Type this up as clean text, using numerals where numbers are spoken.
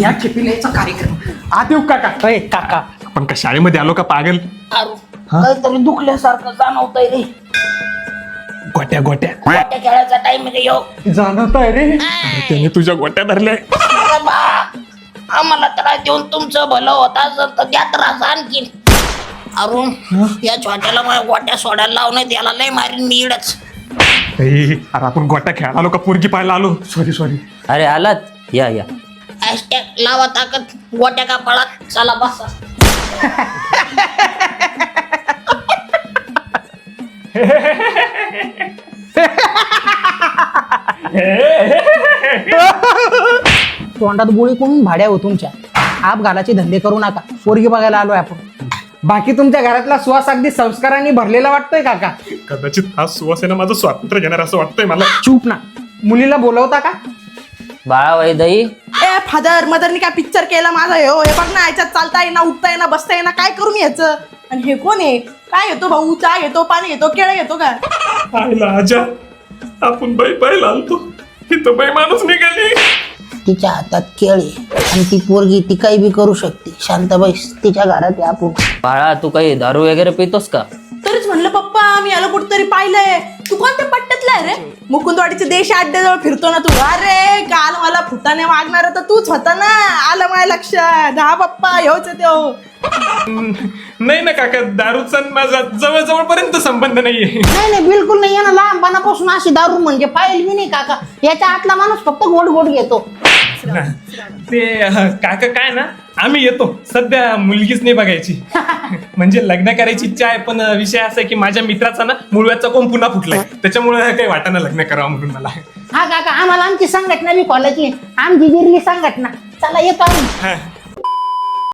या चिपिल्याचा कार्यक्रम आत येऊ काका. अय काका, आपण का शाळेमध्ये आलो का पागल? काहीतरी दुखल्यासारखं जाणवतंय रे. गोट्या गोट्या गोट्या खेळायचा टाइम आहे का जाणवत आहे रे. त्याने तुझ्या गोट्या धरल्या. आम्हाला त्रास देऊन तुमचं भलं होत असेल तर द्या त्रास आणखीन. अरुण या छोट्याला माझ्या गोट्या सोडायला लावण्यात याला लय मारीन मी इडच. अरे आपण गोट्या खेळायला आलो का पोरगी पाहायला आलो? सॉरी. अरे आलात, या या. हॅशटॅग लावा ताकद गोट्या का पळात चला बसा. तोंडात गोळी कोण भाड्या हो तुमच्या. आप घालाचे धंदे करू नका. पोरगी बघायला आलोय आपण. बाकी तुमच्या घरातला सुवास अगदी संस्कारांनी भरलेला वाटतोय काका. कदाचित हा सुवासेना माझं स्वातंत्र्य घेणार असं वाटतंय मला. चूप ना. मुलीला बोलवता का? बाळा वैदई, ए फादर मदरनी काय पिक्चर केला माझा हे बघ ना, याच्यात चालता येईना, उठता येईना, बसता येईना, काय करू मी याचं? आणि हे कोण आहे? काय घेतो भाऊ? चहा घेतो, पाणी घेतो, केळं घेतो का? आईला आजा, आपण बाई पाहिला आलतो, इथं बाई माणूस निघाली. तिच्या हातात केळी आणि ती पोरगी ती काही बी करू शकते. शांताबाई तिच्या घरात आहे आपण. बाळा तू काही दारू वगैरे पितोस का? तरीच म्हणलं पप्पा मी याला कुठतरी पाहिलंय. तू कोणत्या पट्ट्यातला आहे रे? मुकुंदवाडीचे देश अड्ड्याजवळ फिरतो ना तू? अरे काल मला फुटाने मागणार तर तूच होता ना. आलं माझ्या लक्षात. हा पप्पा ह्योच आहे त्यो. नाही ना काका, दारूचा माझा जवळ पर्यंत संबंध नाहीये. नाही बिलकुल नाही. ना लहानपणापासून अशी दारू म्हणजे पाहिली मी नाही काका. याच्या आतला माणूस फक्त गोड गोड घेतो. ते काका काय ना, आम्ही येतो. सध्या मुलगीच नाही बघायची. म्हणजे लग्न करायची इच्छा आहे, पण विषय असा आहे की माझ्या मित्राचा ना मुळव्याचा कोंब पुन्हा फुटलाय, त्याच्यामुळे काही वाटाणा लग्न करावं म्हणून मला. हा काका, आम्हाला आमची संघटना बी कॉलेजची आमची जिरली संघटना. चला येतो आम्ही.